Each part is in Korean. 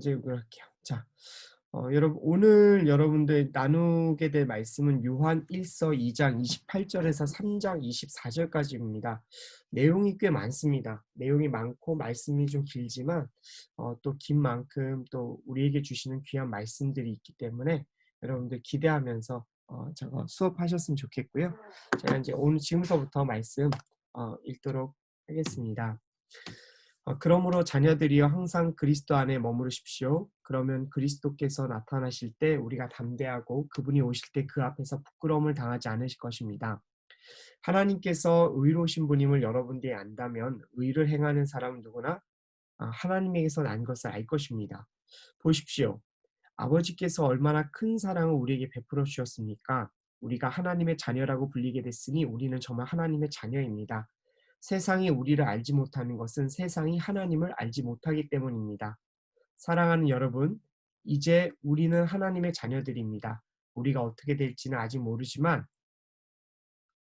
이제 이걸 할게요. 자, 여러분 오늘 여러분들 나누게 될 말씀은 요한 1서 2장 28절에서 3장 24절까지입니다. 내용이 꽤 많습니다. 내용이 많고 말씀이 좀 길지만 또 긴 만큼 또 우리에게 주시는 귀한 말씀들이 있기 때문에 여러분들 기대하면서 저거 수업하셨으면 좋겠고요. 제가 이제 오늘 지금서부터 말씀 읽도록 하겠습니다. 그러므로 자녀들이여 항상 그리스도 안에 머무르십시오. 그러면 그리스도께서 나타나실 때 우리가 담대하고 그분이 오실 때 그 앞에서 부끄러움을 당하지 않으실 것입니다. 하나님께서 의로우신 분임을 여러분들이 안다면 의를 행하는 사람은 누구나 하나님에게서 난 것을 알 것입니다. 보십시오. 아버지께서 얼마나 큰 사랑을 우리에게 베풀어 주셨습니까? 우리가 하나님의 자녀라고 불리게 됐으니 우리는 정말 하나님의 자녀입니다. 세상이 우리를 알지 못하는 것은 세상이 하나님을 알지 못하기 때문입니다. 사랑하는 여러분, 이제 우리는 하나님의 자녀들입니다. 우리가 어떻게 될지는 아직 모르지만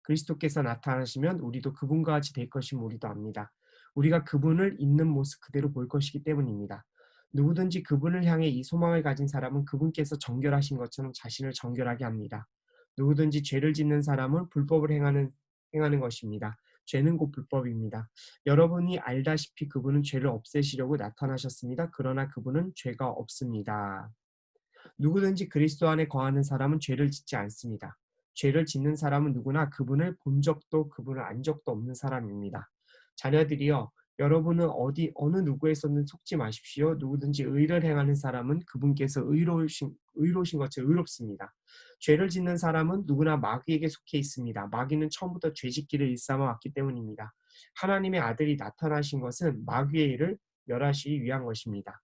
그리스도께서 나타나시면 우리도 그분과 같이 될 것임을 우리도 압니다. 우리가 그분을 있는 모습 그대로 볼 것이기 때문입니다. 누구든지 그분을 향해 이 소망을 가진 사람은 그분께서 정결하신 것처럼 자신을 정결하게 합니다. 누구든지 죄를 짓는 사람은 불법을 행하는 것입니다. 죄는 곧 불법입니다. 여러분이 알다시피 그분은 죄를 없애시려고 나타나셨습니다. 그러나 그분은 죄가 없습니다. 누구든지 그리스도 안에 거하는 사람은 죄를 짓지 않습니다. 죄를 짓는 사람은 누구나 그분을 본 적도 그분을 안 적도 없는 사람입니다. 자녀들이여, 여러분은 어느 누구에서는 속지 마십시오. 누구든지 의를 행하는 사람은 그분께서 의로우신 것처럼 의롭습니다. 죄를 짓는 사람은 누구나 마귀에게 속해 있습니다. 마귀는 처음부터 죄짓기를 일삼아 왔기 때문입니다. 하나님의 아들이 나타나신 것은 마귀의 일을 멸하시기 위한 것입니다.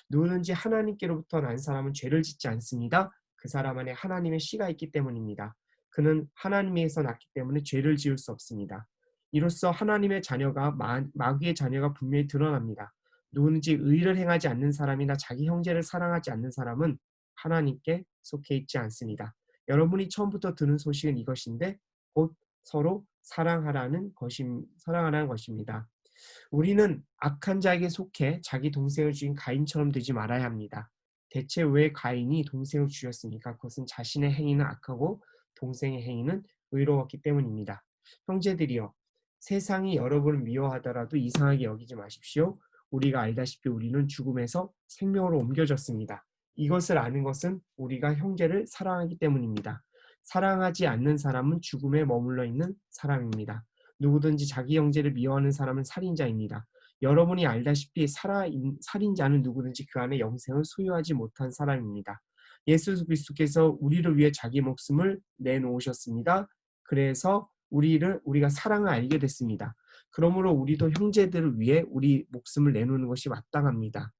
누구든지 하나님께로부터 난 사람은 죄를 짓지 않습니다. 그 사람 안에 하나님의 씨가 있기 때문입니다. 그는 하나님에서 났기 때문에 죄를 지을 수 없습니다. 이로써 하나님의 자녀가 마귀의 자녀가 분명히 드러납니다. 누구든지 의를 행하지 않는 사람이나 자기 형제를 사랑하지 않는 사람은 하나님께 속해 있지 않습니다. 여러분이 처음부터 들은 소식은 이것인데 곧 서로 사랑하라는 것입니다. 우리는 악한 자에게 속해 자기 동생을 죽인 가인처럼 되지 말아야 합니다. 대체 왜 가인이 동생을 죽였습니까? 그것은 자신의 행위는 악하고 동생의 행위는 의로웠기 때문입니다. 형제들이여, 세상이 여러분을 미워하더라도 이상하게 여기지 마십시오. 우리가 알다시피 우리는 죽음에서 생명으로 옮겨졌습니다. 이것을 아는 것은 우리가 형제를 사랑하기 때문입니다. 사랑하지 않는 사람은 죽음에 머물러 있는 사람입니다. 누구든지 자기 형제를 미워하는 사람은 살인자입니다. 여러분이 알다시피 살인자는 누구든지 그 안에 영생을 소유하지 못한 사람입니다. 예수 그리스도께서 우리를 위해 자기 목숨을 내놓으셨습니다. 그래서 우리가 사랑을 알게 됐습니다. 그러므로 우리도 형제들을 위해 우리 목숨을 내놓는 것이 마땅합니다.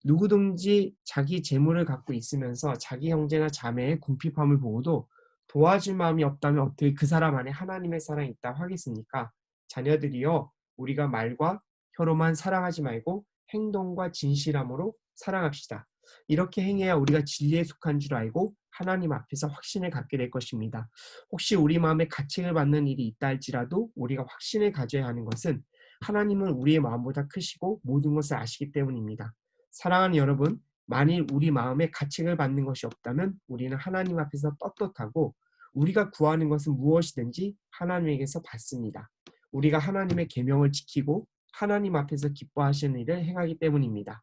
누구든지 자기 재물을 갖고 있으면서 자기 형제나 자매의 궁핍함을 보고도 도와줄 마음이 없다면 어떻게 그 사람 안에 하나님의 사랑이 있다고 하겠습니까? 자녀들이여, 우리가 말과 혀로만 사랑하지 말고 행동과 진실함으로 사랑합시다. 이렇게 행해야 우리가 진리에 속한 줄 알고 하나님 앞에서 확신을 갖게 될 것입니다. 혹시 우리 마음에 가책을 받는 일이 있다 할지라도 우리가 확신을 가져야 하는 것은 하나님은 우리의 마음보다 크시고 모든 것을 아시기 때문입니다. 사랑하는 여러분, 만일 우리 마음에 가책을 받는 것이 없다면 우리는 하나님 앞에서 떳떳하고 우리가 구하는 것은 무엇이든지 하나님에게서 받습니다. 우리가 하나님의 계명을 지키고 하나님 앞에서 기뻐하시는 일을 행하기 때문입니다.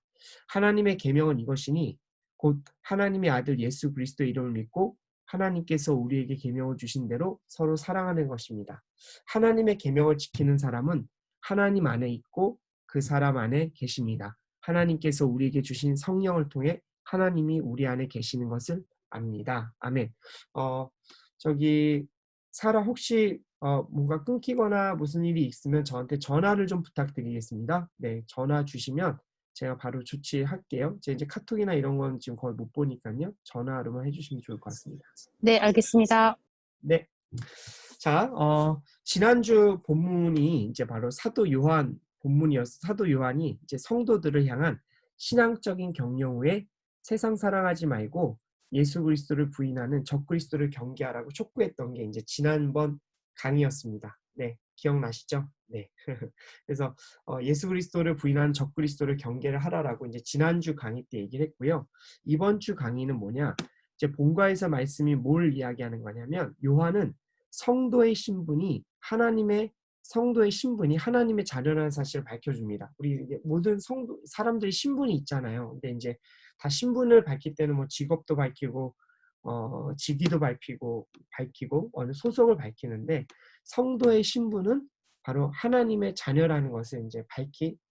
하나님의 계명은 이것이니 곧 하나님의 아들 예수 그리스도의 이름을 믿고 하나님께서 우리에게 계명을 주신 대로 서로 사랑하는 것입니다. 하나님의 계명을 지키는 사람은 하나님 안에 있고 그 사람 안에 계십니다. 하나님께서 우리에게 주신 성령을 통해 하나님이 우리 안에 계시는 것을 압니다. 아멘. 어, 저기 사라, 혹시 뭔가 끊기거나 무슨 일이 있으면 저한테 전화를 좀 부탁드리겠습니다. 네, 전화 주시면 제가 바로 조치할게요. 제가 이제 카톡이나 이런 건 지금 거의 못 보니까요. 전화로만 해주시면 좋을 것 같습니다. 네, 알겠습니다. 네. 자, 지난주 본문이 이제 바로 사도 사도 요한이 이제 성도들을 향한 신앙적인 격려 후에 세상 사랑하지 말고 예수 그리스도를 부인하는 적그리스도를 경계하라고 촉구했던 게 이제 지난번 강의였습니다. 네. 기억나시죠? 네. 그래서 예수 그리스도를 부인하는 적그리스도를 경계를 하라라고 이제 지난주 강의 때 얘기를 했고요. 이번 주 강의는 뭐냐? 이제 본과에서 말씀이 뭘 이야기하는 거냐면 요한은 성도의 신분이 하나님의 자녀라는 사실을 밝혀줍니다. 우리 모든 성도 사람들이 신분이 있잖아요. 근데 이제 다 신분을 밝힐 때는 뭐 직업도 밝히고 직위도 밝히고 어느 소속을 밝히는데 성도의 신분은 바로 하나님의 자녀라는 것을 이제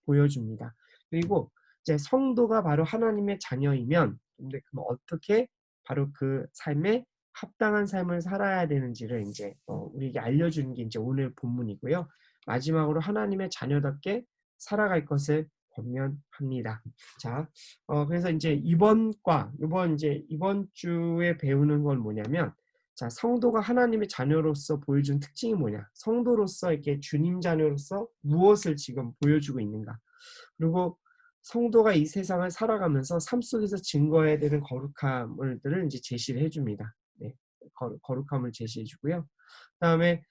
보여줍니다. 그리고 이제 성도가 바로 하나님의 자녀이면 근데 그럼 어떻게 바로 그 삶에 합당한 삶을 살아야 되는지를 이제 우리에게 알려주는 게 이제 오늘 본문이고요. 마지막으로 하나님의 자녀답게 살아갈 것을 권면합니다. 자, 그래서 이제 이번 주에 배우는 건 뭐냐면, 자, 성도가 하나님의 자녀로서 보여준 특징이 뭐냐? 성도로서 이렇게 주님 자녀로서 무엇을 지금 보여주고 있는가? 그리고 성도가 이 세상을 살아가면서 삶 속에서 증거해야 되는 거룩함들을 이제 제시를 해줍니다. 네, 거룩함을 제시해 주고요. 그다음에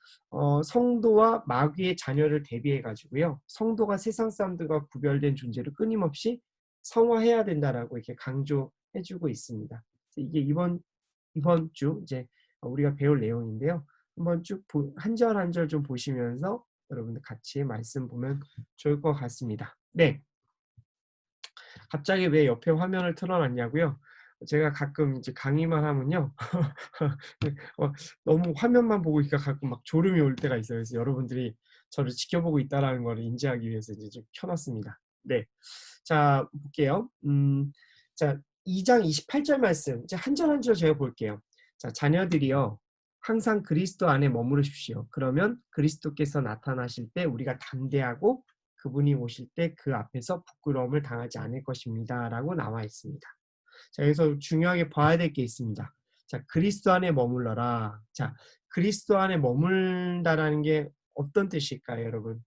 성도와 마귀의 자녀를 대비해 가지고요. 성도가 세상 사람들과 구별된 존재를 끊임없이 성화해야 된다라고 이렇게 강조해 주고 있습니다. 이게 이번 주 이제 우리가 배울 내용인데요. 한번 쭉 한 절 한 절 좀 보시면서 여러분들 같이 말씀 보면 좋을 것 같습니다. 네. 갑자기 왜 옆에 화면을 틀어놨냐고요? 제가 가끔 이제 강의만 하면요. 너무 화면만 보고 있으니까 가끔 막 졸음이 올 때가 있어요. 그래서 여러분들이 저를 지켜보고 있다라는 걸 인지하기 위해서 이제 좀 켜놨습니다. 네. 자, 볼게요. 자, 2장 28절 말씀. 이제 한 절 한 절 제가 볼게요. 자, 자녀들이여 항상 그리스도 안에 머무르십시오. 그러면 그리스도께서 나타나실 때 우리가 담대하고 그분이 오실 때 그 앞에서 부끄러움을 당하지 않을 것입니다. 라고 나와 있습니다. 자, 여기서 중요하게 봐야 될 게 있습니다. 자, 그리스도 안에 머물러라. 자, 그리스도 안에 머물다라는 게 어떤 뜻일까요, 여러분?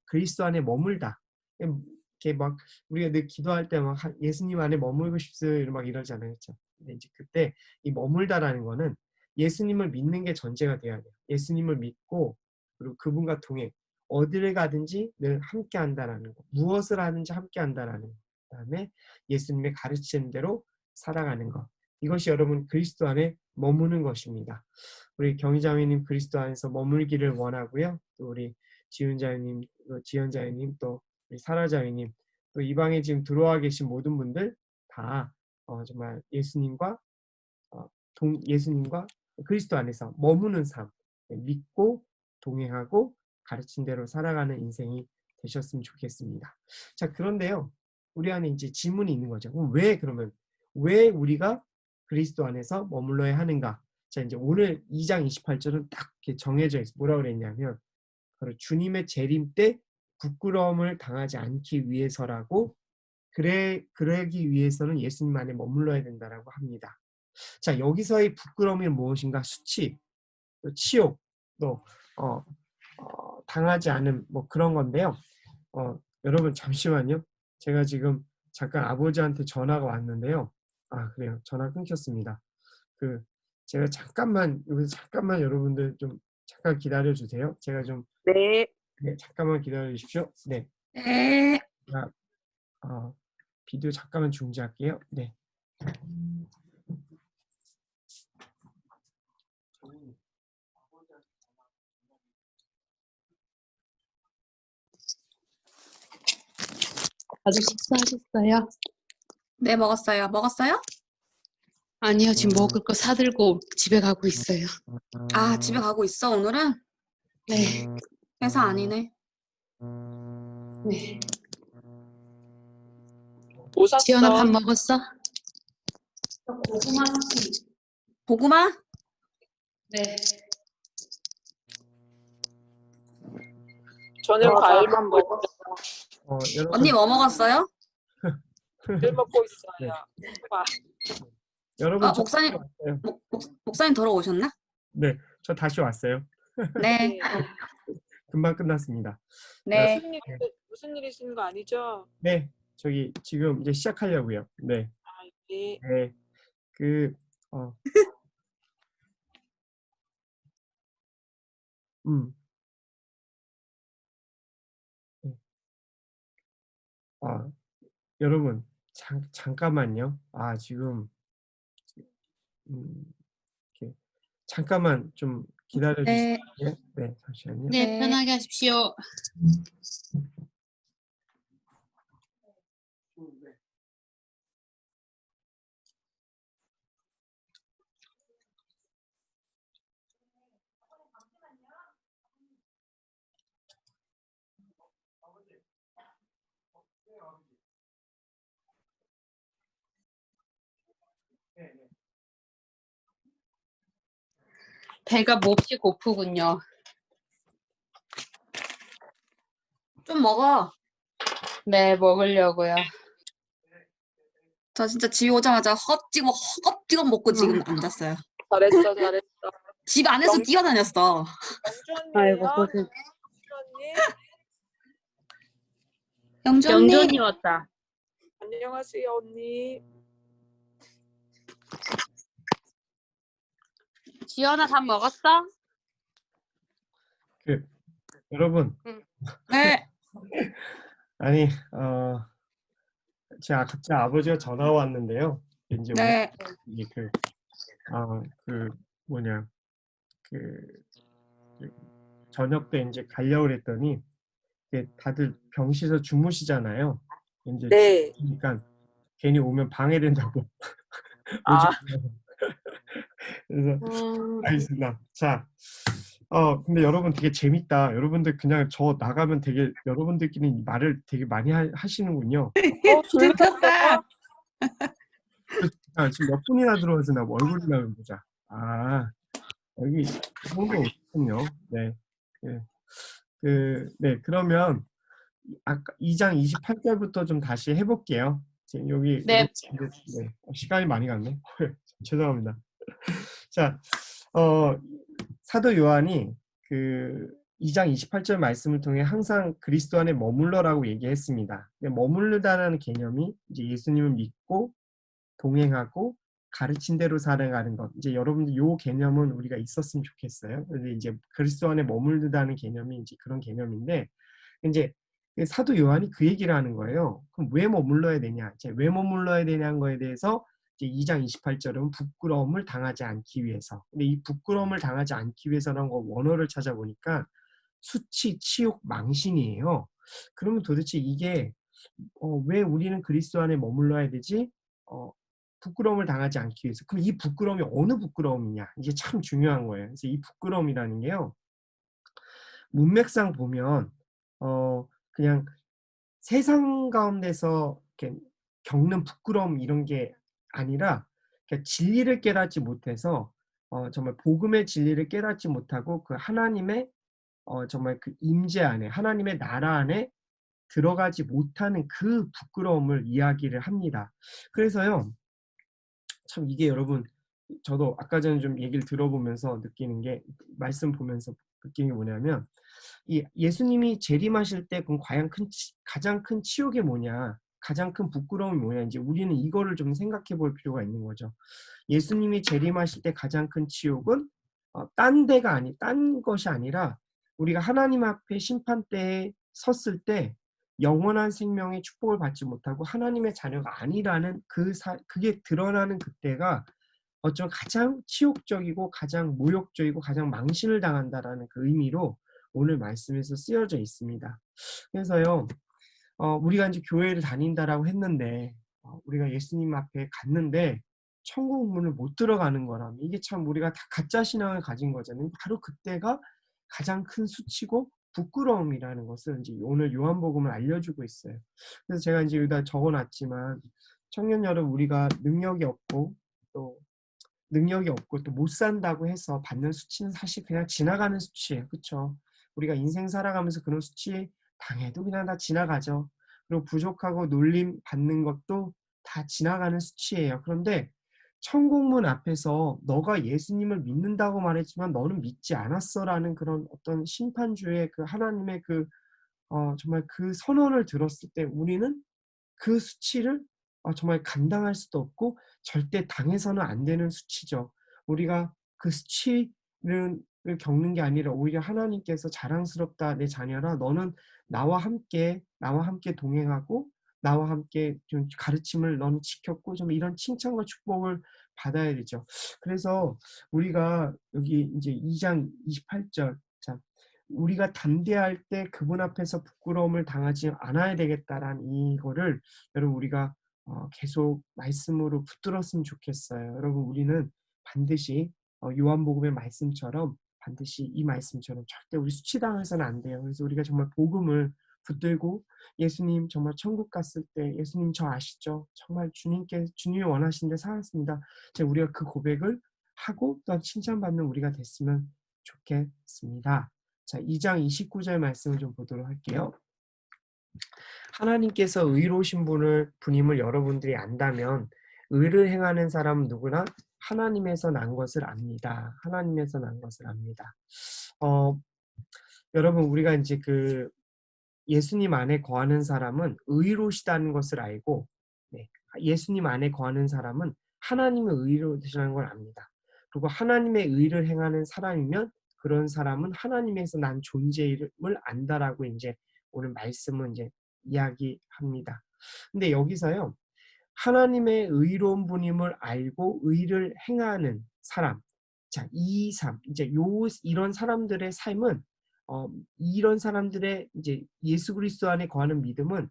그리스도 안에 머물다. 이렇게 막 우리가 늘 기도할 때 막 예수님 안에 머물고 싶어요, 막 이러잖아요, 그렇죠? 근데 이제 그때 이 머물다라는 거는 예수님을 믿는 게 전제가 돼야 돼요. 예수님을 믿고 그리고 그분과 동행, 어디를 가든지 늘 함께 한다라는 거, 무엇을 하든지 함께 한다라는 거. 그다음에 예수님의 가르치는 대로 살아가는 것. 이것이 여러분 그리스도 안에 머무는 것입니다. 우리 경희자매님 그리스도 안에서 머물기를 원하고요. 또 우리 지연자매님, 또 우리 사라자매님, 또 이 방에 지금 들어와 계신 모든 분들 다 정말 예수님과 그리스도 안에서 머무는 삶, 믿고 동행하고 가르친 대로 살아가는 인생이 되셨으면 좋겠습니다. 자, 그런데요. 우리 안에 이제 질문이 있는 거죠. 그러면 왜 우리가 그리스도 안에서 머물러야 하는가? 자, 이제 오늘 2장 28절은 딱 이렇게 정해져 있어요. 뭐라고 그랬냐면 바로 주님의 재림 때 부끄러움을 당하지 않기 위해서라고 그러기 위해서는 예수님 안에 머물러야 된다라고 합니다. 자, 여기서의 부끄러움이 무엇인가? 수치, 또 치욕, 또 당하지 않은 뭐 그런 건데요. 여러분 잠시만요. 제가 지금 잠깐 아버지한테 전화가 왔는데요. 아, 그래요. 전화 끊겼습니다. 제가 잠깐만 여러분들 좀 잠깐 기다려 주세요. 제가 좀 네. 네, 잠깐만 기다려 주십시오. 네. 네. 제가 비디오 잠깐만 중지할게요. 네. 아직 식사하셨어요? 네, 먹었어요. 먹었어요? 아니요, 지금 먹을 거 사들고 집에 가고 있어요. 아, 집에 가고 있어, 오늘은? 네, 회사 아니네. 네. 뭐 지연아, 밥 샀어? 먹었어? 고구마? 네. 저는 과일 밥 먹고 먹었어. 여러분 언니 뭐 먹었어요? 과일 먹고 있어요. 네. 봐. 여러분 저 다시 목사님, 왔어요. 목사님 돌아오셨나? 네, 저 다시 왔어요. 네. 네. 금방 끝났습니다. 네. 무슨 일이신 거 아니죠? 네, 저기 지금 이제 시작하려고요. 네, 아, 네. 네, 그 아, 여러분 잠깐만요. 지금 음, 이렇게 잠깐만 좀 기다려 주세요. 네. 네, 잠시만요. 네, 네. 편하게 하십시오. 배가 몹시 고프군요. 좀 먹어. 네, 먹으려고요. 저 진짜 집에 오자마자 허겁지겁 먹고 지금 앉았어요. 잘했어, 잘했어. 집 안에서 영- 뛰어다녔어. 영주 아이고, 언니예요? 고생. 영주 언니? 영주 언니. 영주 언니 왔다. 안녕하세요, 언니. 지연아, 밥 먹었어? 여러분, 네. 아니 제 갑자기 아버지가 전화 왔는데요. 이제 오늘 네. 이게 그 뭐냐 그 저녁 때 이제 가려고 그랬더니 이게 다들 병실에서 주무시잖아요. 이제 네. 그러니까 괜히 오면 방해된다고 오지 아, 말라고. 그래서 알겠습니다. 자, 근데 여러분 되게 재밌다. 여러분들 그냥 저 나가면 되게 여러분들끼리 말을 되게 많이 하시는군요. 재밌었다. 지금 몇 분이나 들어오시나 얼굴이나 보자. 여기 그 정도 오셨군요. 네. 네. 네, 그러면 아까 2장 28절부터 좀 다시 해볼게요. 지금 여기 네. 네, 시간이 많이 갔네. 죄송합니다. 자, 사도 요한이 그 2장 28절 말씀을 통해 항상 그리스도 안에 머물러라고 얘기했습니다. 머무르다라는 개념이 이제 예수님을 믿고 동행하고 가르친 대로 살아가는 것. 이제 여러분들 요 개념은 우리가 있었으면 좋겠어요. 근데 이제 그리스도 안에 머물르다는 개념이 이제 그런 개념인데 이제 사도 요한이 그 얘기를 하는 거예요. 그럼 왜 머물러야 되냐? 이제 왜 머물러야 되냐는 거에 대해서 이제 2장 28절은 부끄러움을 당하지 않기 위해서. 근데 이 부끄러움을 당하지 않기 위해서라는 거 원어를 찾아보니까 수치, 치욕, 망신이에요. 그러면 도대체 이게 왜 우리는 그리스도 안에 머물러야 되지? 부끄러움을 당하지 않기 위해서. 그럼 이 부끄러움이 어느 부끄러움이냐? 이게 참 중요한 거예요. 그래서 이 부끄러움이라는 게요. 문맥상 보면 그냥 세상 가운데서 이렇게 겪는 부끄러움 이런 게 아니라 진리를 깨닫지 못해서 정말 복음의 진리를 깨닫지 못하고 그 하나님의 정말 그 임재 안에 하나님의 나라 안에 들어가지 못하는 그 부끄러움을 이야기를 합니다. 그래서요. 참 이게 여러분 저도 아까 전에 좀 얘기를 들어보면서 느끼는 게 말씀 보면서 느끼는 게 뭐냐면 이 예수님이 재림하실 때 그럼 과연 가장 큰 치욕이 뭐냐? 가장 큰 부끄러움이 뭐냐? 이제 우리는 이거를 좀 생각해 볼 필요가 있는 거죠. 예수님이 재림하실 때 가장 큰 치욕은 딴 것이 아니라 우리가 하나님 앞에 심판대에 섰을 때 영원한 생명의 축복을 받지 못하고 하나님의 자녀가 아니라는 그게 드러나는 그때가 어쩌면 가장 치욕적이고 가장 모욕적이고 가장 망신을 당한다라는 그 의미로 오늘 말씀에서 쓰여져 있습니다. 그래서요, 우리가 이제 교회를 다닌다라고 했는데, 우리가 예수님 앞에 갔는데, 천국 문을 못 들어가는 거라면, 이게 참 우리가 다 가짜 신앙을 가진 거잖아요. 바로 그때가 가장 큰 수치고 부끄러움이라는 것을 이제 오늘 요한복음을 알려주고 있어요. 그래서 제가 이제 여기다 적어놨지만, 청년 여러분, 우리가 능력이 없고 또 못 산다고 해서 받는 수치는 사실 그냥 지나가는 수치예요. 그렇죠? 우리가 인생 살아가면서 그런 수치 당해도 그냥 다 지나가죠. 그리고 부족하고 놀림 받는 것도 다 지나가는 수치예요. 그런데 천국문 앞에서 너가 예수님을 믿는다고 말했지만 너는 믿지 않았어라는 그런 어떤 심판주의 그 하나님의 그 정말 그 선언을 들었을 때 우리는 그 수치를 정말 감당할 수도 없고 절대 당해서는 안 되는 수치죠. 우리가 그 수치를 겪는 게 아니라 오히려 하나님께서 자랑스럽다 내 자녀라 너는 나와 함께 동행하고 나와 함께 좀 가르침을 너는 지켰고 좀 이런 칭찬과 축복을 받아야 되죠. 그래서 우리가 여기 이제 2장 28절 자 우리가 담대할 때 그분 앞에서 부끄러움을 당하지 않아야 되겠다라는 이거를 여러분 우리가 계속 말씀으로 붙들었으면 좋겠어요. 여러분 우리는 반드시 요한복음의 말씀처럼 반드시 이 말씀처럼 절대 우리 수치당해서는 안 돼요. 그래서 우리가 정말 복음을 붙들고 예수님 정말 천국 갔을 때 예수님 저 아시죠? 정말 주님이 원하신 데 살았습니다. 우리가 그 고백을 하고 또 칭찬받는 우리가 됐으면 좋겠습니다. 자, 2장 29절 말씀을 좀 보도록 할게요. 하나님께서 의로우신 분임을 여러분들이 안다면 의를 행하는 사람은 누구나 하나님에서 난 것을 압니다. 하나님에서 난 것을 압니다. 여러분 우리가 이제 그 예수님 안에 거하는 사람은 의로우시다는 것을 알고 예수님 안에 거하는 사람은 하나님의 의로우시다는 걸 압니다. 그리고 하나님의 의를 행하는 사람이면 그런 사람은 하나님에서 난 존재임을 안다라고 이제 오늘 말씀은 이제 이야기합니다. 근데 여기서요. 하나님의 의로운 분임을 알고 의를 행하는 사람. 자, 이 삶, 이제 이런 사람들의 삶은 이런 사람들의 이제 예수 그리스도 안에 거하는 믿음은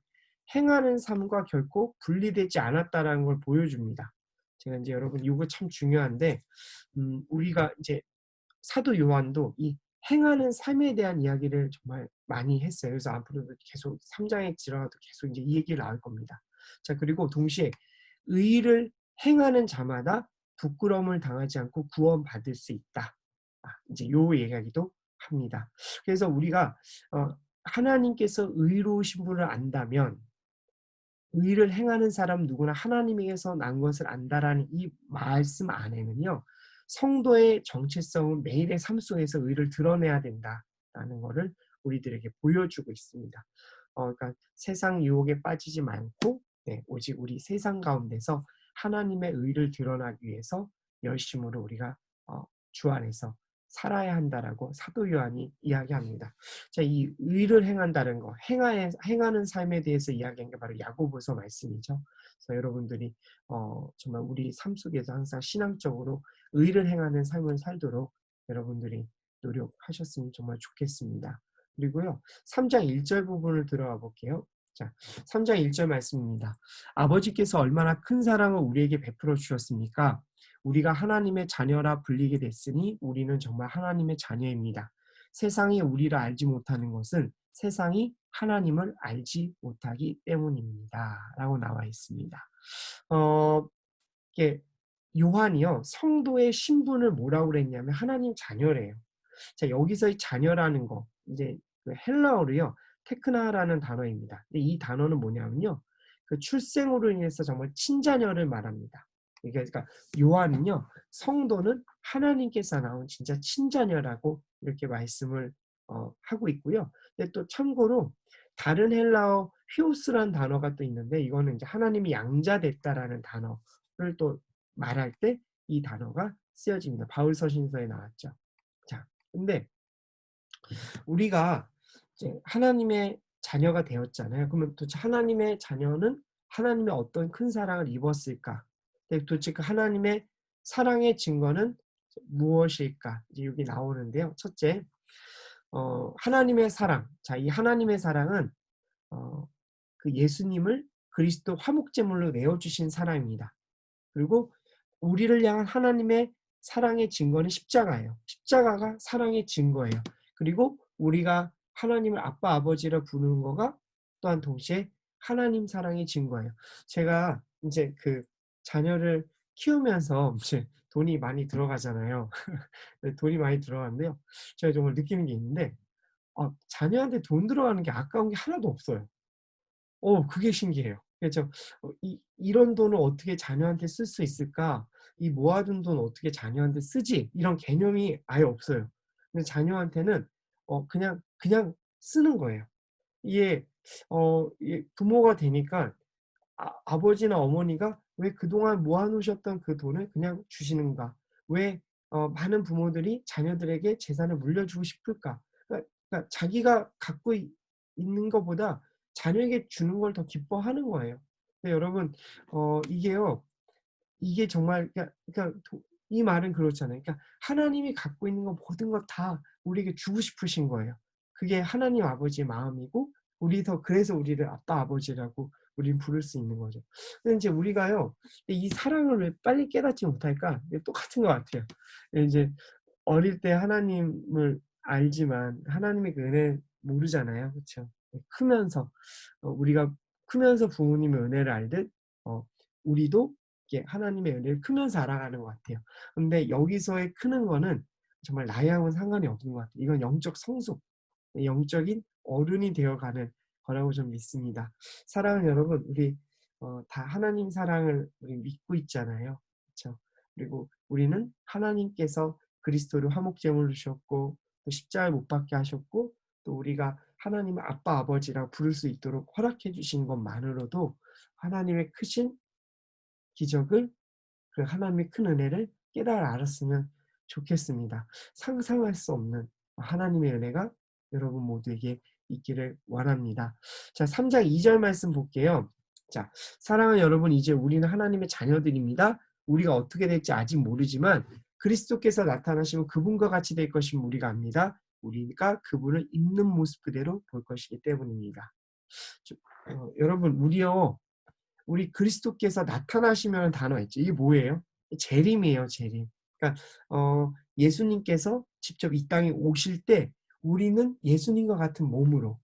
행하는 삶과 결코 분리되지 않았다라는 걸 보여줍니다. 제가 이제 여러분 이거 참 중요한데 우리가 이제 사도 요한도 이 행하는 삶에 대한 이야기를 정말 많이 했어요. 그래서 앞으로도 계속 3장에 들어가도 계속 이제 이 얘기가 나올 겁니다. 자, 그리고 동시에 의를 행하는 자마다 부끄러움을 당하지 않고 구원받을 수 있다. 이제 요 이야기도 합니다. 그래서 우리가 하나님께서 의로우신 분을 안다면 의를 행하는 사람 누구나 하나님에게서 난 것을 안다라는 이 말씀 안에는요. 성도의 정체성은 매일의 삶 속에서 의를 드러내야 된다라는 것을 우리들에게 보여주고 있습니다. 그러니까 세상 유혹에 빠지지 않고 오직 우리 세상 가운데서 하나님의 의를 드러나기 위해서 열심으로 우리가 주 안에서 살아야 한다라고 사도 요한이 이야기합니다. 자, 이 의를 행한다는 거, 행하는 삶에 대해서 이야기한 게 바로 야고보서 말씀이죠. 그래서 여러분들이 정말 우리 삶 속에서 항상 신앙적으로 의를 행하는 삶을 살도록 여러분들이 노력하셨으면 정말 좋겠습니다. 그리고요, 3장 1절 부분을 들어가 볼게요. 자, 3장 1절 말씀입니다. 아버지께서 얼마나 큰 사랑을 우리에게 베풀어 주셨습니까? 우리가 하나님의 자녀라 불리게 됐으니 우리는 정말 하나님의 자녀입니다. 세상이 우리를 알지 못하는 것은 세상이 하나님을 알지 못하기 때문입니다. 라고 나와 있습니다. 이게 요한이요, 성도의 신분을 뭐라고 그랬냐면 하나님 자녀래요. 자, 여기서 이 자녀라는 거, 이제 그 헬라어로요, 테크나라는 단어입니다. 근데 이 단어는 뭐냐면요, 그 출생으로 인해서 정말 친자녀를 말합니다. 그러니까 요한은요, 성도는 하나님께서 나온 진짜 친자녀라고 이렇게 말씀을 하고 있고요. 근데 또 참고로 다른 헬라어 히오스라는 단어가 또 있는데 이거는 이제 하나님이 양자됐다라는 단어를 또 말할 때 이 단어가 쓰여집니다. 바울 서신서에 나왔죠. 자, 근데 우리가 이제 하나님의 자녀가 되었잖아요. 그러면 도대체 하나님의 자녀는 하나님의 어떤 큰 사랑을 입었을까? 도대체 그 하나님의 사랑의 증거는 무엇일까? 이제 여기 나오는데요. 첫째, 하나님의 사랑. 자, 이 하나님의 사랑은 그 예수님을 그리스도 화목제물로 내어주신 사랑입니다. 그리고 우리를 향한 하나님의 사랑의 증거는 십자가예요. 십자가가 사랑의 증거예요. 그리고 우리가 하나님을 아빠, 아버지라 부르는 거가 또한 동시에 하나님 사랑의 증거예요. 제가 이제 그 자녀를 키우면서 이제 돈이 많이 들어가잖아요. 돈이 많이 들어가는데요. 제가 정말 느끼는 게 있는데, 자녀한테 돈 들어가는 게 아까운 게 하나도 없어요. 그게 신기해요. 그래서 이런 돈을 어떻게 자녀한테 쓸 수 있을까? 이 모아둔 돈 어떻게 자녀한테 쓰지? 이런 개념이 아예 없어요. 근데 자녀한테는 그냥 쓰는 거예요. 이게 부모가 되니까 아버지나 어머니가 왜 그동안 모아놓으셨던 그 돈을 그냥 주시는가? 왜 많은 부모들이 자녀들에게 재산을 물려주고 싶을까? 그러니까 자기가 갖고 있는 것보다 자녀에게 주는 걸 더 기뻐하는 거예요. 근데 여러분 이게요. 이게 정말 이 말은 그렇잖아요. 그러니까 하나님이 갖고 있는 거 모든 거 다 우리에게 주고 싶으신 거예요. 그게 하나님 아버지의 마음이고 그래서 우리를 아빠 아버지라고 우리는 부를 수 있는 거죠. 근데 이제 우리가요. 이 사랑을 왜 빨리 깨닫지 못할까? 이게 똑같은 것 같아요. 이제 어릴 때 하나님을 알지만 하나님의 그 은혜를 모르잖아요. 그쵸? 크면서 우리가 크면서 부모님의 은혜를 알듯 우리도 이렇게 하나님의 은혜를 크면서 알아가는 것 같아요. 근데 여기서의 크는 거는 정말 나이하고는 상관이 없는 것 같아요. 이건 영적 성숙, 영적인 어른이 되어가는 거라고 좀 믿습니다. 사랑하는 여러분, 우리 다 하나님 사랑을 우리 믿고 있잖아요. 그렇죠? 그리고 우리는 하나님께서 그리스도를 화목제물로 주셨고 또 십자가에 못 박게 하셨고 또 우리가 하나님을 아빠 아버지라고 부를 수 있도록 허락해 주신 것만으로도 하나님의 크신 기적을 그 하나님의 큰 은혜를 깨달아 알았으면 좋겠습니다. 상상할 수 없는 하나님의 은혜가 여러분 모두에게 있기를 원합니다. 자, 3장 2절 말씀 볼게요. 자, 사랑하는 여러분, 이제 우리는 하나님의 자녀들입니다. 우리가 어떻게 될지 아직 모르지만 그리스도께서 나타나시면 그분과 같이 될 것임을 우리가 압니다. 우리가 그분을 있는 모습 그대로 볼 것이기 때문입니다. 여러분, 우리 그리스도께서 나타나시면 단어 있죠. 이게 뭐예요? 재림이에요, 재림. 그러니까 예수님께서 직접 이 땅에 오실 때 우리는 예수님과 같은 몸으로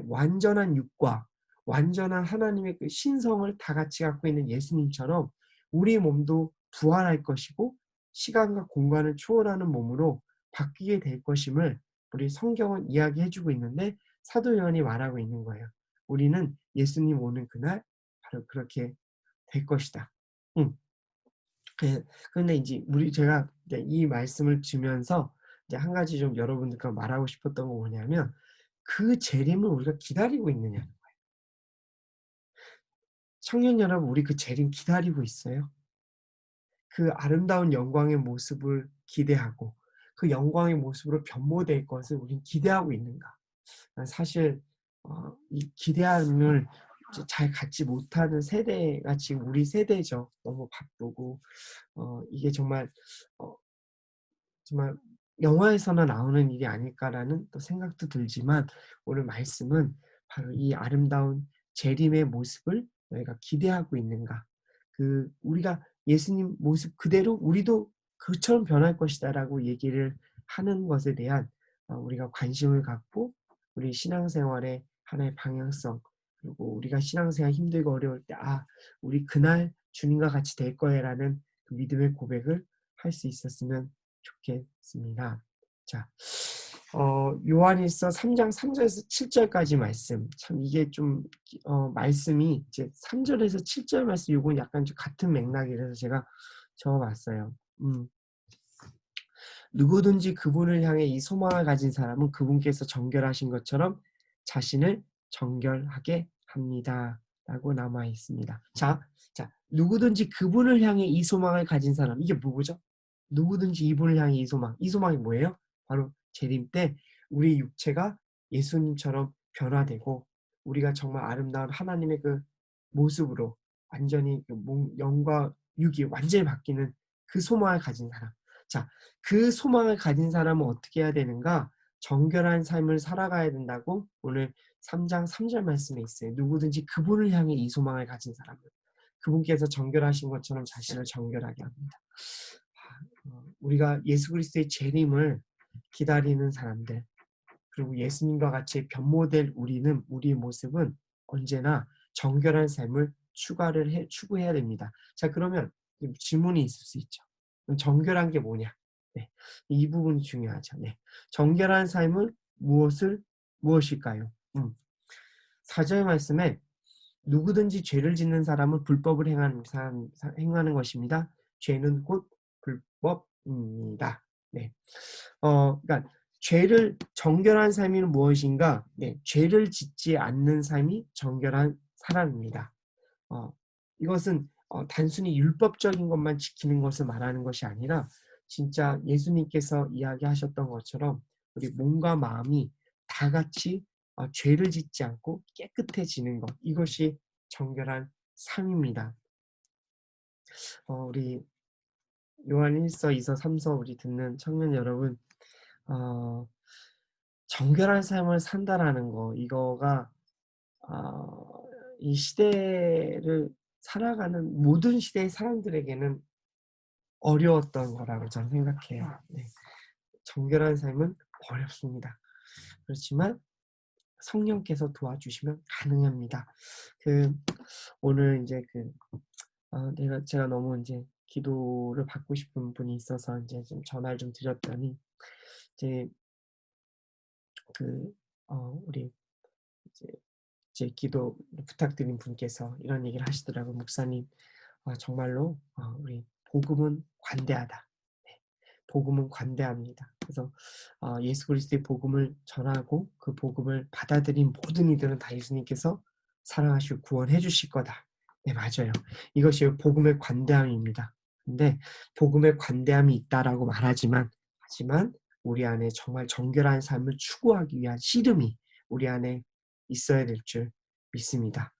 완전한 육과 완전한 하나님의 그 신성을 다 같이 갖고 있는 예수님처럼 우리 몸도 부활할 것이고 시간과 공간을 초월하는 몸으로 바뀌게 될 것임을 우리 성경은 이야기해주고 있는데 사도 요한이 말하고 있는 거예요. 우리는 예수님 오는 그날 바로 그렇게 될 것이다. 그런데 이제 제가 이제 이 말씀을 주면서 이제 한 가지 좀 여러분들과 말하고 싶었던 건 뭐냐면 그 재림을 우리가 기다리고 있느냐는 거예요. 청년 여러분, 우리 그 재림 기다리고 있어요? 그 아름다운 영광의 모습을 기대하고 그 영광의 모습으로 변모될 것을 우리는 기대하고 있는가? 사실 이 기대함을 잘 갖지 못하는 세대가 지금 우리 세대죠. 너무 바쁘고 이게 정말 정말 영화에서나 나오는 일이 아닐까라는 또 생각도 들지만 오늘 말씀은 바로 이 아름다운 재림의 모습을 너희가 기대하고 있는가? 우리가 예수님 모습 그대로 우리도 그처럼 변할 것이다라고 얘기를 하는 것에 대한 우리가 관심을 갖고 우리 신앙생활의 하나의 방향성 그리고 우리가 신앙생활 힘들고 어려울 때 우리 그날 주님과 같이 될 거야라는 그 믿음의 고백을 할 수 있었으면 좋겠습니다. 자, 요한일서 3장 3절에서 7절까지 말씀. 참 이게 좀 말씀이 이제 3절에서 7절 말씀 요건 약간 좀 같은 맥락이라서 제가 적어봤어요. 누구든지 그분을 향해 이 소망을 가진 사람은 그분께서 정결하신 것처럼 자신을 정결하게 합니다. 라고 남아 있습니다. 자, 누구든지 그분을 향해 이 소망을 가진 사람. 이게 뭐죠? 누구든지 이분을 향해 이 소망. 이 소망이 뭐예요? 바로 재림 때 우리 육체가 예수님처럼 변화되고 우리가 정말 아름다운 하나님의 그 모습으로 완전히 영과 육이 완전히 바뀌는 그 소망을 가진 사람. 자, 그 소망을 가진 사람은 어떻게 해야 되는가? 정결한 삶을 살아가야 된다고 오늘 3장 3절 말씀에 있어요. 누구든지 그분을 향해 이 소망을 가진 사람은 그분께서 정결하신 것처럼 자신을 정결하게 합니다. 우리가 예수 그리스도의 재림을 기다리는 사람들 그리고 예수님과 같이 변모될 우리의 모습은 언제나 정결한 삶을 추구해야 됩니다. 자, 그러면 질문이 있을 수 있죠. 그럼 정결한 게 뭐냐? 네, 이 부분이 중요하죠. 네, 정결한 삶은 무엇일까요? 4절 말씀에 누구든지 죄를 짓는 사람은 불법을 행하는 것입니다. 죄는 곧 불법입니다. 네, 그러니까 정결한 삶이 무엇인가? 네, 죄를 짓지 않는 삶이 정결한 사람입니다. 이것은 단순히 율법적인 것만 지키는 것을 말하는 것이 아니라 진짜 예수님께서 이야기하셨던 것처럼 우리 몸과 마음이 다 같이 죄를 짓지 않고 깨끗해지는 것, 이것이 정결한 삶입니다. 우리 요한 1서, 2서, 3서 우리 듣는 청년 여러분, 정결한 삶을 산다라는 거, 이거가 이 시대를 살아가는 모든 시대의 사람들에게는 어려웠던 거라고 저는 생각해요. 네. 정결한 삶은 어렵습니다. 그렇지만 성령께서 도와주시면 가능합니다. 오늘 이제 제가 너무 이제 기도를 받고 싶은 분이 있어서 이제 좀 전화를 좀 드렸더니 이제 우리 이제 제 기도 부탁드린 분께서 이런 얘기를 하시더라고요. 목사님, 정말로 우리 복음은 관대하다. 네, 복음은 관대합니다. 그래서 예수 그리스도의 복음을 전하고 그 복음을 받아들인 모든 이들은 다 예수님께서 사랑하시고 구원해 주실 거다. 네, 맞아요. 이것이 복음의 관대함입니다. 근데 복음의 관대함이 있다라고 말하지만 우리 안에 정말 정결한 삶을 추구하기 위한 씨름이 우리 안에 있어야 될 줄 믿습니다.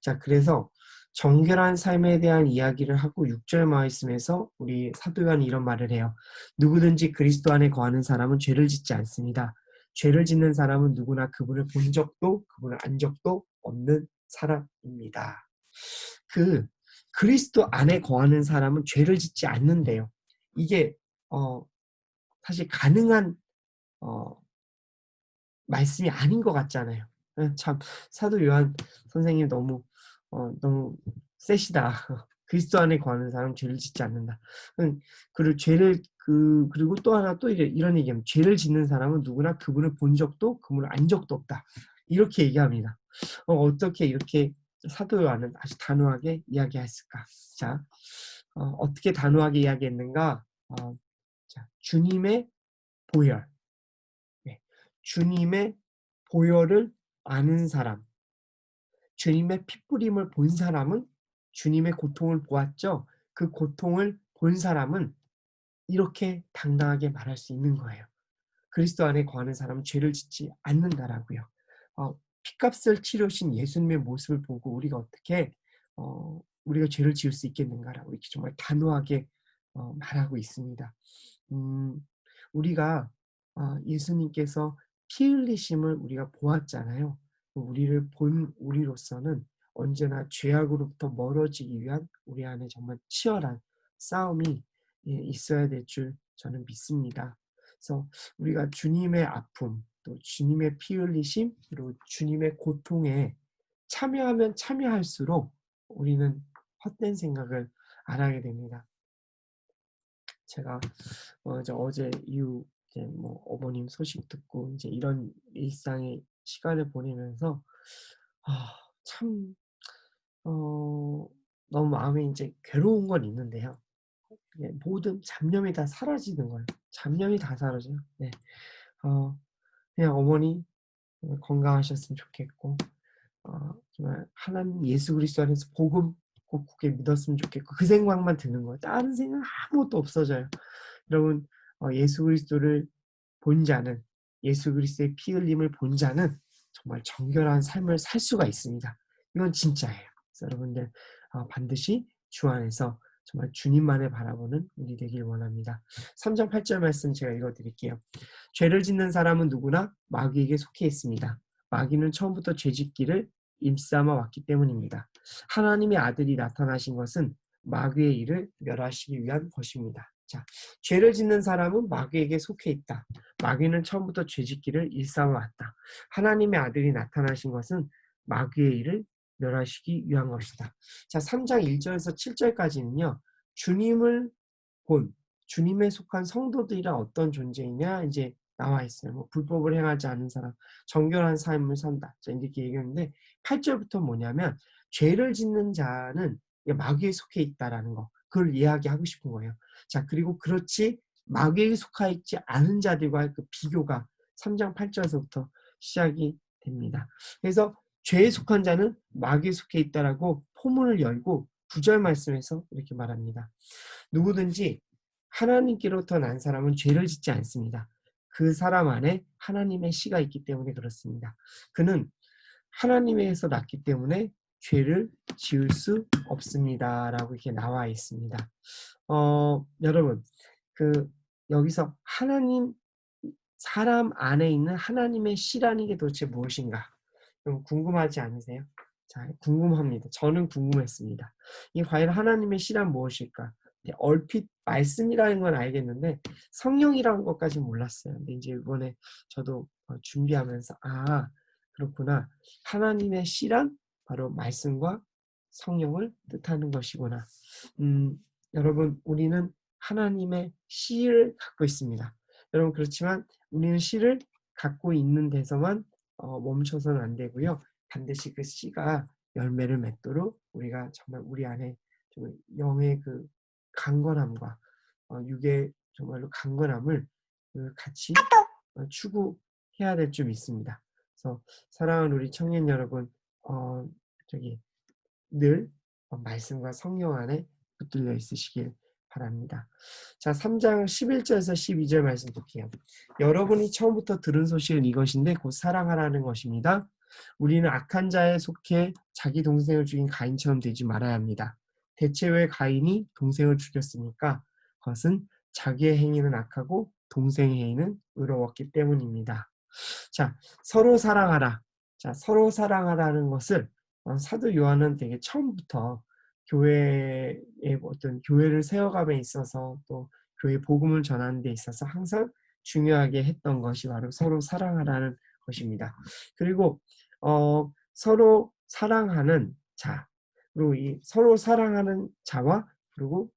자, 그래서 정결한 삶에 대한 이야기를 하고 6절 말씀에서 우리 사도 요한이 이런 말을 해요. 누구든지 그리스도 안에 거하는 사람은 죄를 짓지 않습니다. 죄를 짓는 사람은 누구나 그분을 본 적도 그분을 안 적도 없는 사람입니다. 그리스도 안에 거하는 사람은 죄를 짓지 않는데요. 이게 사실 가능한 말씀이 아닌 것 같잖아요. 참 사도 요한 선생님 너무 세시다. 그리스도 안에 거하는 사람은 죄를 짓지 않는다. 그리고 또 하나 또 이런 얘기합니다. 죄를 짓는 사람은 누구나 그분을 본 적도 그분을 안 적도 없다. 이렇게 얘기합니다. 어떻게 이렇게 사도 요한은 아주 단호하게 이야기했을까? 자, 어떻게 단호하게 이야기했는가? 자, 주님의 보혈. 네. 주님의 보혈을 아는 사람, 주님의 핏부림을 본 사람은 주님의 고통을 보았죠. 그 고통을 본 사람은 이렇게 당당하게 말할 수 있는 거예요. 그리스도 안에 거하는 사람은 죄를 짓지 않는다라고요. 핏값을 치르신 예수님의 모습을 보고 우리가 어떻게 우리가 죄를 지을 수 있겠는가라고 이렇게 정말 단호하게 말하고 있습니다. 우리가 예수님께서 피 흘리심을 우리가 보았잖아요. 우리를 본 우리로서는 언제나 죄악으로부터 멀어지기 위한 우리 안에 정말 치열한 싸움이 있어야 될 줄 저는 믿습니다. 그래서 우리가 주님의 아픔, 또 주님의 피 흘리심, 그리고 주님의 고통에 참여하면 참여할수록 우리는 헛된 생각을 안 하게 됩니다. 제가 어제 이후 이제 어머님 소식 듣고 이제 이런 일상의 시간을 보내면서 참 너무 마음에 이제 괴로운 건 있는데요. 모든 잡념이 다 사라지는 거예요. 잡념이 다 사라져요. 네. 그냥 어머니 건강하셨으면 좋겠고, 정말 하나님 예수 그리스도 안에서 복음 꼭 굳게 믿었으면 좋겠고, 그 생각만 드는 거예요. 다른 생각 아무것도 없어져요. 여러분, 예수 그리스도를 본 자는, 예수 그리스도의 피 흘림을 본 자는 정말 정결한 삶을 살 수가 있습니다. 이건 진짜예요. 그래서 여러분들 반드시 주 안에서 정말 주님만을 바라보는 우리 되길 원합니다. 3장 8절 말씀 제가 읽어드릴게요. 죄를 짓는 사람은 누구나 마귀에게 속해 있습니다. 마귀는 처음부터 죄짓기를 일삼아 왔기 때문입니다. 하나님의 아들이 나타나신 것은 마귀의 일을 멸하시기 위한 것입니다. 자, 죄를 짓는 사람은 마귀에게 속해 있다. 마귀는 처음부터 죄짓기를 일삼아 왔다. 하나님의 아들이 나타나신 것은 마귀의 일을 멸하시기 위한 것이다. 자, 3장 1절에서 7절까지는요. 주님을 본, 주님에 속한 성도들이란 어떤 존재이냐 이제 나와 있어요. 불법을 행하지 않은 사람, 정결한 삶을 산다. 자, 이렇게 얘기했는데 8절부터 뭐냐면 죄를 짓는 자는 마귀에 속해 있다라는 거. 그걸 이야기하고 싶은 거예요. 자, 그리고 그렇지 마귀에 속해 있지 않은 자들과의 그 비교가 3장 8절에서부터 시작이 됩니다. 그래서 죄에 속한 자는 마귀에 속해 있다라고 포문을 열고 9절 말씀에서 이렇게 말합니다. 누구든지 하나님께로부터 난 사람은 죄를 짓지 않습니다. 그 사람 안에 하나님의 씨가 있기 때문에 그렇습니다. 그는 하나님에게서 났기 때문에 죄를 지을 수 없습니다라고 이렇게 나와 있습니다. 여러분, 여기서 하나님, 사람 안에 있는 하나님의 씨라는 게 도대체 무엇인가? 좀 궁금하지 않으세요? 자, 궁금합니다. 저는 궁금했습니다. 이 과연 하나님의 씨란 무엇일까? 얼핏 말씀이라는 건 알겠는데 성령이라는 것까지 몰랐어요. 근데 이제 이번에 저도 준비하면서 그렇구나. 하나님의 씨란 바로 말씀과 성령을 뜻하는 것이구나. 여러분, 우리는 하나님의 씨를 갖고 있습니다. 여러분, 그렇지만 우리는 씨를 갖고 있는 데서만 멈춰서는 안 되고요. 반드시 그 씨가 열매를 맺도록 우리가 정말 우리 안에 정말 영의 그 강건함과 육의 정말로 강건함을 같이 추구해야 될 줄 믿습니다. 그래서 사랑하는 우리 청년 여러분, 늘 말씀과 성령 안에 붙들려 있으시길 바랍니다. 자, 3장 11절에서 12절 말씀 볼게요. 여러분이 처음부터 들은 소식은 이것인데 곧 사랑하라는 것입니다. 우리는 악한 자에 속해 자기 동생을 죽인 가인처럼 되지 말아야 합니다. 대체 왜 가인이 동생을 죽였습니까? 그것은 자기의 행위는 악하고 동생의 행위는 의로웠기 때문입니다. 자, 서로 사랑하라. 자, 서로 사랑하라는 것을 사도 요한은 되게 처음부터 교회의 어떤 교회를 세워감에 있어서 또 교회 복음을 전하는 데 있어서 항상 중요하게 했던 것이 바로 서로 사랑하라는 것입니다. 그리고 서로 사랑하는 자, 그리고 이 서로 사랑하는 자와 그리고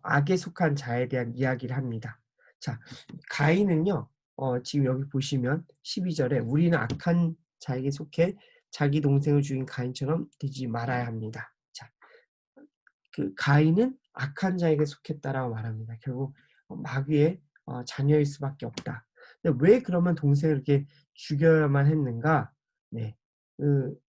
악에 속한 자에 대한 이야기를 합니다. 자, 가인은요, 지금 여기 보시면 12절에 우리는 악한 자에게 속해 자기 동생을 죽인 가인처럼 되지 말아야 합니다. 자, 그 가인은 악한 자에게 속했다라고 말합니다. 결국 마귀의 자녀일 수밖에 없다. 근데 왜 그러면 동생을 이렇게 죽여야만 했는가? 네,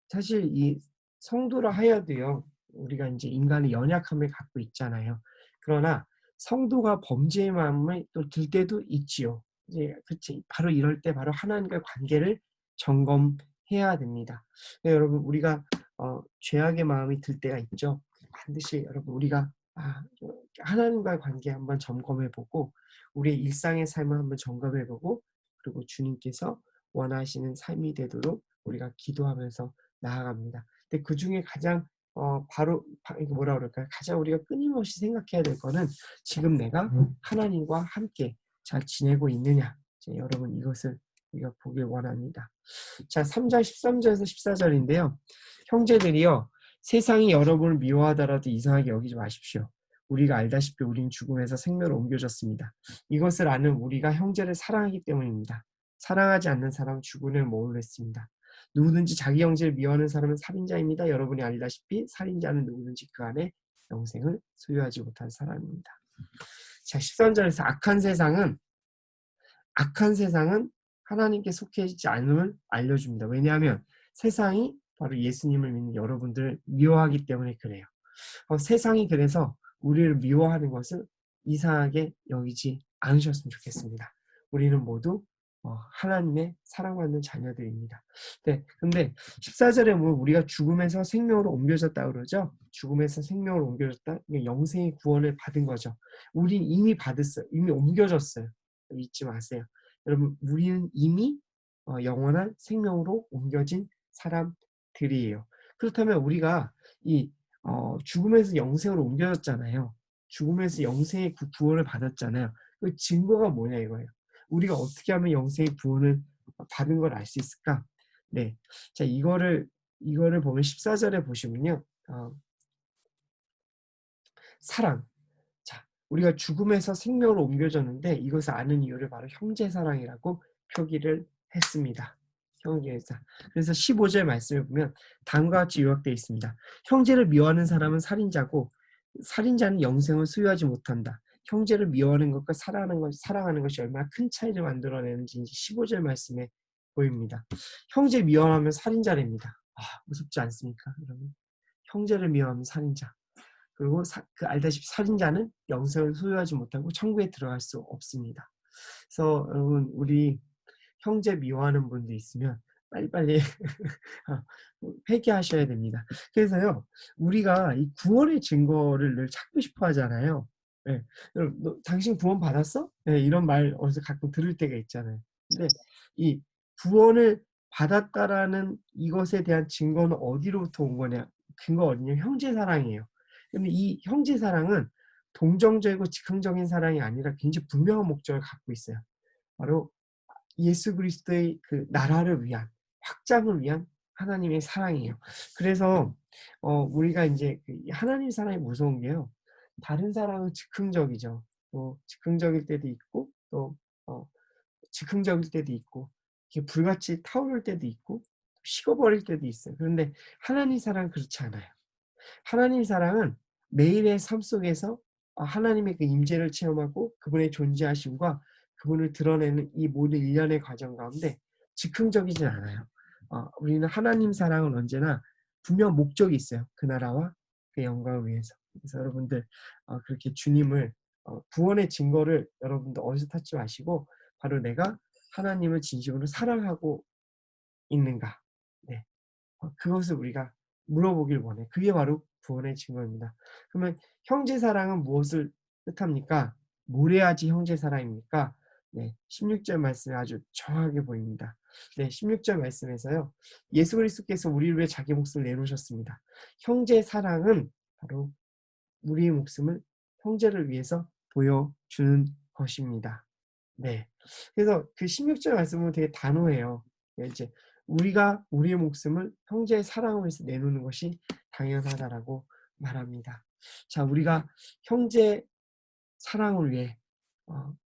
사실 이 성도라 하여도요, 우리가 이제 인간의 연약함을 갖고 있잖아요. 그러나 성도가 범죄의 마음을 또 들 때도 있지요. 이제 그치, 바로 이럴 때 바로 하나님과의 관계를 점검해야 됩니다. 네, 여러분, 우리가 죄악의 마음이 들 때가 있죠. 반드시 여러분 우리가 하나님과의 관계 한번 점검해보고 우리의 일상의 삶을 한번 점검해보고 그리고 주님께서 원하시는 삶이 되도록 우리가 기도하면서 나아갑니다. 근데 그 중에 가장 뭐라 그럴까요? 가장 우리가 끊임없이 생각해야 될 거는 지금 내가 하나님과 함께 잘 지내고 있느냐. 여러분 이것을 우리가 보길 원합니다. 자, 3장 13절에서 14절인데요. 형제들이여 세상이 여러분을 미워하더라도 이상하게 여기지 마십시오. 우리가 알다시피 우린 죽음에서 생명으로 옮겨졌습니다. 이것을 아는 우리가 형제를 사랑하기 때문입니다. 사랑하지 않는 사람은 죽음을 모르겠습니다. 누구든지 자기 형제를 미워하는 사람은 살인자입니다. 여러분이 알다시피 살인자는 누구든지 그 안에 영생을 소유하지 못한 사람입니다. 자, 13절에서 악한 세상은 하나님께 속해 있지 않음을 알려줍니다. 왜냐하면 세상이 바로 예수님을 믿는 여러분들을 미워하기 때문에 그래요. 세상이 그래서 우리를 미워하는 것을 이상하게 여기지 않으셨으면 좋겠습니다. 우리는 모두 하나님의 사랑받는 자녀들입니다. 네, 근데 14절에 보면 우리가 죽음에서 생명으로 옮겨졌다 그러죠. 죽음에서 생명으로 옮겨졌다. 영생의 구원을 받은 거죠. 우린 이미 받았어요. 이미 옮겨졌어요. 잊지 마세요. 여러분, 우리는 이미 영원한 생명으로 옮겨진 사람들이에요. 그렇다면 우리가 이 죽음에서 영생으로 옮겨졌잖아요. 죽음에서 영생의 구원을 받았잖아요. 그 증거가 뭐냐 이거예요. 우리가 어떻게 하면 영생의 구원을 받은 걸 알 수 있을까? 네, 자 이거를 보면 14절에 보시면요, 사랑. 자, 우리가 죽음에서 생명으로 옮겨졌는데 이것을 아는 이유를 바로 형제 사랑이라고 표기를 했습니다. 형제사. 그래서 15절 말씀을 보면 다음과 같이 요약되어 있습니다. 형제를 미워하는 사람은 살인자고 살인자는 영생을 소유하지 못한다. 형제를 미워하는 것과 사랑하는 것이 얼마나 큰 차이를 만들어내는지 15절 말씀에 보입니다. 형제 미워하면 살인자랍니다. 무섭지 않습니까, 여러분? 형제를 미워하면 살인자. 그리고 알다시피 살인자는 영생을 소유하지 못하고 천국에 들어갈 수 없습니다. 그래서 여러분 우리 형제 미워하는 분도 있으면 빨리빨리 회개하셔야 됩니다. 그래서요, 우리가 이 구원의 증거를 늘 찾고 싶어 하잖아요. 예. 여러분, 너 당신 구원 받았어? 예, 이런 말 어디서 가끔 들을 때가 있잖아요. 근데 이 구원을 받았다라는 이것에 대한 증거는 어디로부터 온 거냐? 근거 어디냐? 형제 사랑이에요. 근데 이 형제 사랑은 동정적이고 즉흥적인 사랑이 아니라 굉장히 분명한 목적을 갖고 있어요. 바로 예수 그리스도의 그 나라를 위한, 확장을 위한 하나님의 사랑이에요. 그래서 우리가 인제 그 하나님 사랑이 무서운 게요, 다른 사랑은 즉흥적이죠. 또 즉흥적일 때도 있고, 또 어 즉흥적일 때도 있고, 이렇게 불같이 타오를 때도 있고, 식어버릴 때도 있어요. 그런데 하나님 사랑은 그렇지 않아요. 하나님 사랑은 매일의 삶 속에서 하나님의 그 임재를 체험하고 그분의 존재하심과 그분을 드러내는 이 모든 일련의 과정 가운데 즉흥적이진 않아요. 우리는 하나님 사랑은 언제나 분명 목적이 있어요. 그 나라와 그 영광을 위해서. 그래서 여러분들 그렇게 주님을 구원의 증거를 여러분들 어디서 찾지 마시고 바로 내가 하나님을 진심으로 사랑하고 있는가. 네. 그것을 우리가 물어보길 원해. 그게 바로 구원의 증거입니다. 그러면 형제 사랑은 무엇을 뜻합니까? 무례하지 형제 사랑입니까? 네, 16절 말씀이 아주 정확하게 보입니다. 네, 16절 말씀에서요, 예수 그리스도께서 우리를 위해 자기 목숨을 내놓으셨습니다. 형제 사랑은 바로 우리의 목숨을 형제를 위해서 보여주는 것입니다. 네. 그래서 그 16절 말씀은 되게 단호해요. 네, 이제 우리가 우리의 목숨을 형제의 사랑을 위해서 내놓는 것이 당연하다라고 말합니다. 자, 우리가 형제 사랑을 위해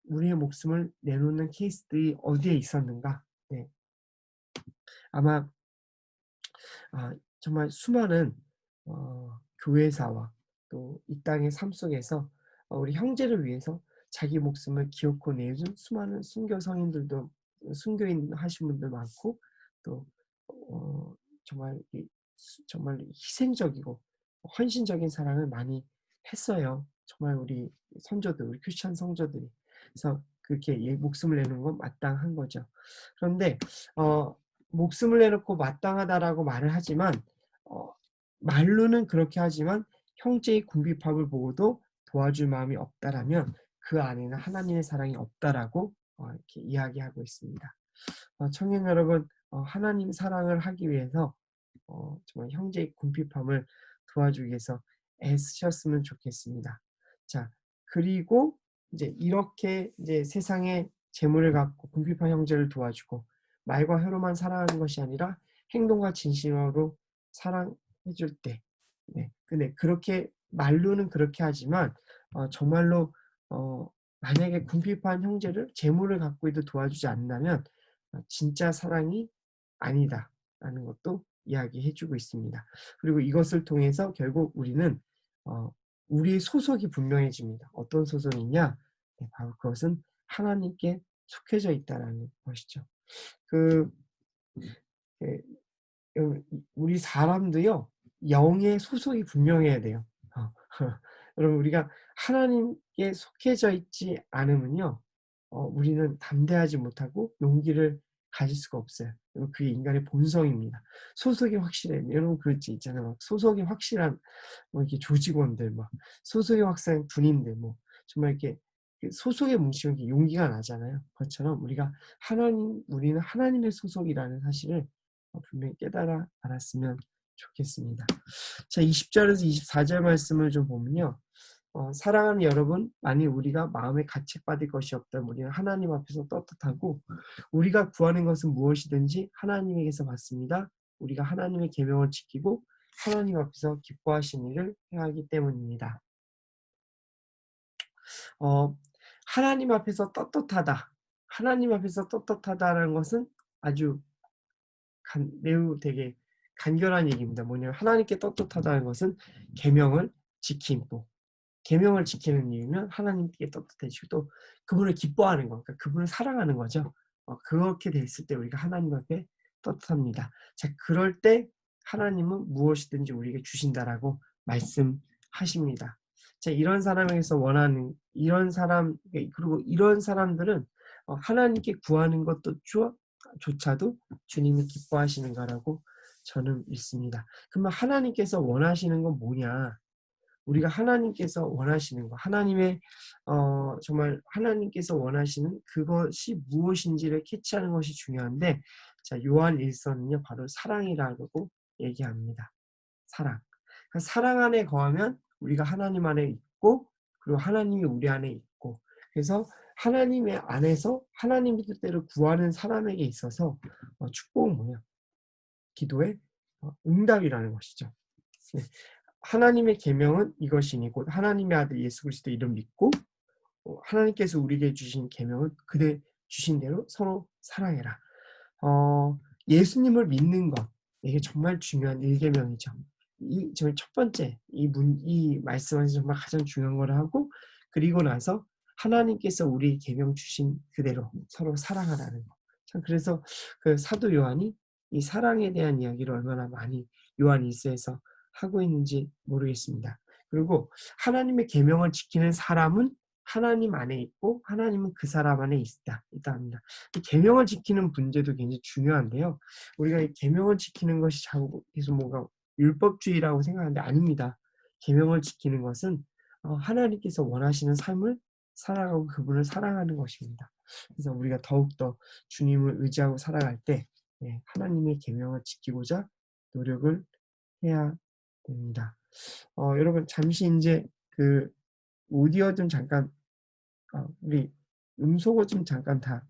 우리의 목숨을 내놓는 케이스들이 어디에 있었는가? 네. 아마 정말 수많은 교회사와 또 이 땅의 삶 속에서 우리 형제를 위해서 자기 목숨을 기어코 내준 수많은 순교 성인들도, 순교인 하신 분들 많고, 또 정말 정말 희생적이고 헌신적인 사랑을 많이 했어요. 정말 우리 선조들, 우리 크리스찬 성도들이. 그래서 그렇게 목숨을 내는 건 마땅한 거죠. 그런데 목숨을 내놓고 마땅하다라고 말을 하지만 말로는 그렇게 하지만 형제의 궁핍함을 보고도 도와줄 마음이 없다라면 그 안에는 하나님의 사랑이 없다라고 이렇게 이야기하고 있습니다. 청년 여러분, 하나님 사랑을 하기 위해서 정말 형제의 궁핍함을 도와주기 위해서 애쓰셨으면 좋겠습니다. 자, 그리고 이제 이렇게 이제 세상에 재물을 갖고 궁핍한 형제를 도와주고 말과 혀로만 사랑하는 것이 아니라 행동과 진심으로 사랑해 줄 때, 네. 근데 그렇게 말로는 그렇게 하지만 정말로 만약에 궁핍한 형제를 재물을 갖고 해도 도와주지 않는다면 진짜 사랑이 아니다라는 것도 이야기해 주고 있습니다. 그리고 이것을 통해서 결국 우리는 우리의 소속이 분명해집니다. 어떤 소속이냐? 네, 바로 그것은 하나님께 속해져 있다라는 것이죠. 그 예, 우리 사람도요, 영의 소속이 분명해야 돼요. 어, 여러분, 우리가 하나님께 속해져 있지 않으면요, 우리는 담대하지 못하고 용기를 가질 수가 없어요. 그게 인간의 본성입니다. 소속이 확실해요. 여러분, 그렇지 있잖아요. 막 소속이 확실한 뭐 이렇게 조직원들, 막 소속이 확실한 군인들, 뭐 정말 이렇게 소속에 뭉치면 이렇게 용기가 나잖아요. 그것처럼 우리는 하나님의 소속이라는 사실을 분명히 깨달아 알았으면 좋겠습니다. 자, 20절에서 24절 말씀을 좀 보면요. 사랑하는 여러분, 만일 우리가 마음에 가책받을 것이 없다면 우리는 하나님 앞에서 떳떳하고 우리가 구하는 것은 무엇이든지 하나님에게서 받습니다. 우리가 하나님의 계명을 지키고 하나님 앞에서 기뻐하시는 일을 행하기 때문입니다. 하나님 앞에서 떳떳하다. 하나님 앞에서 떳떳하다라는 것은 아주 매우 되게 간결한 얘기입니다. 뭐냐면 하나님께 떳떳하다는 것은 계명을 지킴고, 계명을 지키는 이유면 하나님께 떳떳해지고 또 그분을 기뻐하는 거, 그러니까 그분을 사랑하는 거죠. 그렇게 됐을 때 우리가 하나님 앞에 떳떳합니다. 자, 그럴 때 하나님은 무엇이든지 우리에게 주신다라고 말씀하십니다. 자, 이런 사람에게서 원하는 이런 사람, 그리고 이런 사람들은 하나님께 구하는 것도 조차도 주님이 기뻐하시는 거라고 저는 믿습니다. 그러면 하나님께서 원하시는 건 뭐냐? 우리가 하나님께서 원하시는 거, 정말 하나님께서 원하시는 그것이 무엇인지를 캐치하는 것이 중요한데, 자, 요한 1서는요, 바로 사랑이라고 얘기합니다. 사랑. 그러니까 사랑 안에 거하면 우리가 하나님 안에 있고, 그리고 하나님이 우리 안에 있고, 그래서 하나님의 안에서 하나님의 뜻대로 구하는 사람에게 있어서 축복은 뭐냐? 기도의 응답이라는 것이죠. 네. 하나님의 계명은 이것이니 곧 하나님의 아들 예수 그리스도 이름 믿고 하나님께서 우리에게 주신 계명은 그대 주신 대로 서로 사랑해라. 예수님을 믿는 것, 이게 정말 중요한 일계명이죠. 저희 첫 번째 이 말씀에서 정말 가장 중요한 걸 하고, 그리고 나서 하나님께서 우리 계명 주신 그대로 서로 사랑하라는 거. 참 그래서 그 사도 요한이 이 사랑에 대한 이야기를 얼마나 많이 요한 1서에서 하고 있는지 모르겠습니다. 그리고 하나님의 계명을 지키는 사람은 하나님 안에 있고 하나님은 그 사람 안에 있다 합니다. 이 계명을 지키는 문제도 굉장히 중요한데요. 우리가 이 계명을 지키는 것이 자꾸 계속 뭔가 율법주의라고 생각하는데 아닙니다. 계명을 지키는 것은 하나님께서 원하시는 삶을 살아가고 그분을 사랑하는 것입니다. 그래서 우리가 더욱더 주님을 의지하고 살아갈 때 하나님의 계명을 지키고자 노력을 해야 됩니다. 여러분 잠시 이제 그 오디오 좀 잠깐 우리 음소거 좀 잠깐 다